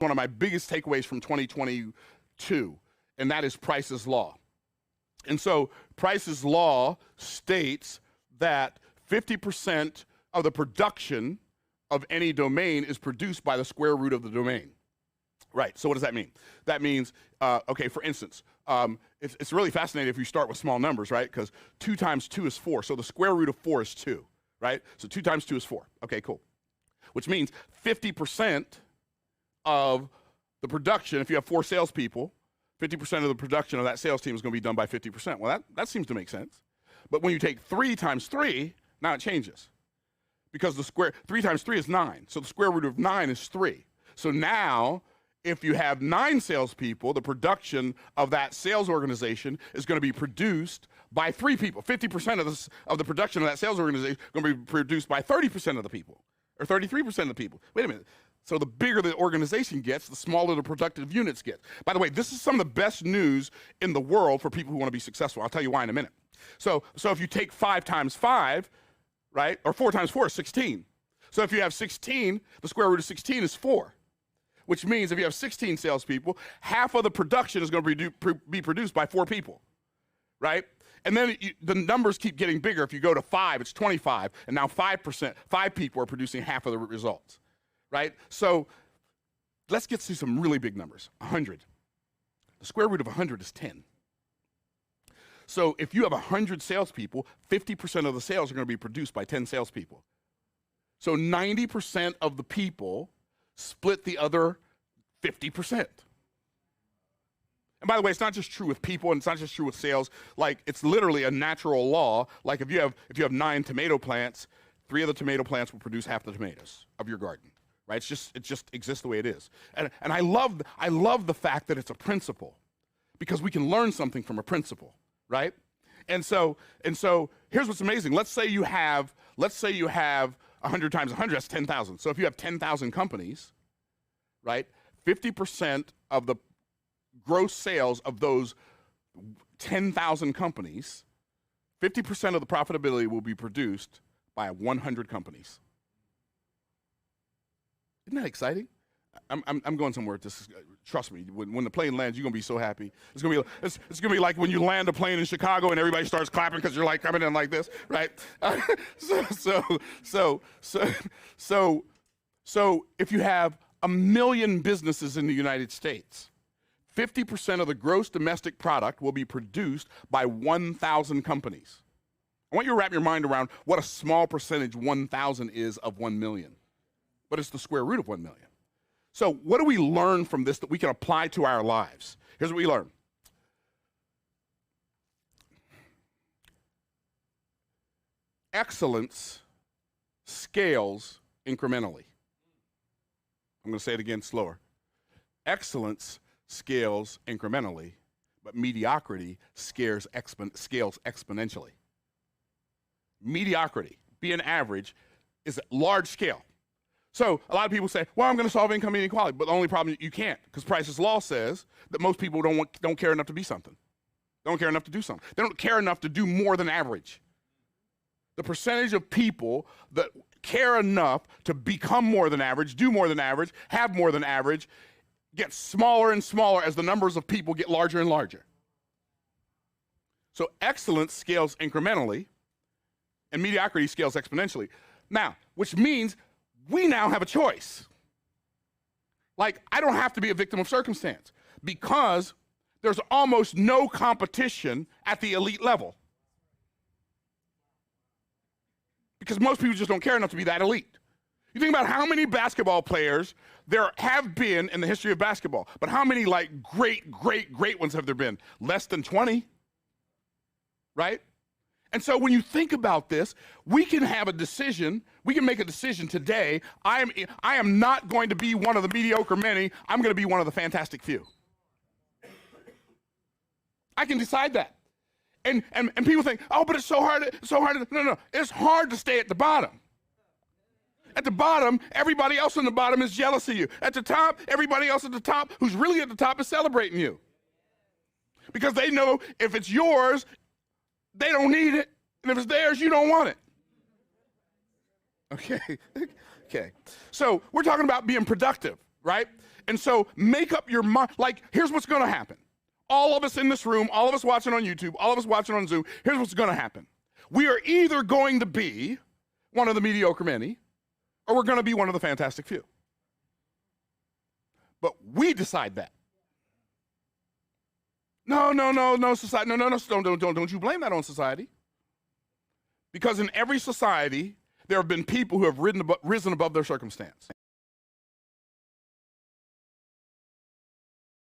one of my biggest takeaways from 2022, and that is Price's Law. And so Price's Law states that 50% of the production of any domain is produced by the square root of the domain. Right, so what does that mean? That means, okay, for instance, it's really fascinating if you start with small numbers, right? Because 2 times 2 is 4, so the square root of 4 is 2, right? So 2 times 2 is 4, okay, cool. Which means 50% of the production, if you have 4 salespeople, 50% of the production of that sales team is going to be done by 50%. Well, that seems to make sense. But when you take 3 times 3, now it changes. Because 3 times 3 is 9, so the square root of 9 is 3. So now, if you have 9 salespeople, the production of that sales organization is going to be produced by 3 people. 50% of the production of that sales organization is going to be produced by 30% of the people, or 33% of the people. Wait a minute. So the bigger the organization gets, the smaller the productive units get. By the way, this is some of the best news in the world for people who want to be successful. I'll tell you why in a minute. So if you take 5 times 5, right, or 4 times 4 is 16. So if you have 16, the square root of 16 is 4. Which means if you have 16 salespeople, half of the production is going to be produced by 4 people, right? And then the numbers keep getting bigger. If you go to 5, it's 25, and now 5 people are producing half of the results, right? So let's get to some really big numbers. 100. The square root of 100 is 10. So if you have 100 salespeople, 50% of the sales are going to be produced by 10 salespeople. So 90% of the people split the other 50%. And by the way, it's not just true with people, and it's not just true with sales. Like, it's literally a natural law. Like, if you have 9 tomato plants, 3 of the tomato plants will produce half the tomatoes of your garden, right? It just exists the way it is. And I love the fact that it's a principle, because we can learn something from a principle, right? And so here's what's amazing. Let's say you have 100 times 100, that's 10,000. So if you have 10,000 companies, right, 50% of the gross sales of those 10,000 companies, 50% of the profitability will be produced by 100 companies. Isn't that exciting? I'm going somewhere. Trust me. When the plane lands, you're gonna be so happy. It's gonna be like when you land a plane in Chicago and everybody starts clapping because you're like coming in like this, right? So if you have 1 million businesses in the United States, 50% of the gross domestic product will be produced by 1,000 companies. I want you to wrap your mind around what a small percentage 1,000 is of 1 million, but it's the square root of 1 million. So what do we learn from this that we can apply to our lives? Here's what we learn. Excellence scales incrementally. I'm going to say it again slower. Excellence scales incrementally, but mediocrity scales exponentially. Mediocrity, being average, is at large scale. So a lot of people say, well, I'm going to solve income inequality, but the only problem you can't, because Price's Law says that most people don't care enough to be something. They don't care enough to do something. They don't care enough to do more than average. The percentage of people that care enough to become more than average, do more than average, have more than average, gets smaller and smaller as the numbers of people get larger and larger. So excellence scales incrementally, and mediocrity scales exponentially. Now, which means we now have a choice. Like, I don't have to be a victim of circumstance, because there's almost no competition at the elite level. Because most people just don't care enough to be that elite. You think about how many basketball players there have been in the history of basketball, but how many like great ones have there been? Less than 20, right? And so when you think about this, we can have a decision, we can make a decision today. I am not going to be one of the mediocre many, I'm going to be one of the fantastic few. I can decide that. And people think, oh, but it's so hard. No, it's hard to stay at the bottom. At the bottom, everybody else on the bottom is jealous of you. At the top, everybody else at the top who's really at the top is celebrating you. Because they know if it's yours, they don't need it. And if it's theirs, you don't want it. Okay. Okay. So we're talking about being productive, right? And so make up your mind. Like, here's what's going to happen. All of us in this room, all of us watching on YouTube, all of us watching on Zoom, here's what's going to happen. We are either going to be one of the mediocre many, or we're going to be one of the fantastic few. But we decide that. No, society. No, don't you blame that on society. Because in every society, there have been people who have risen above their circumstance.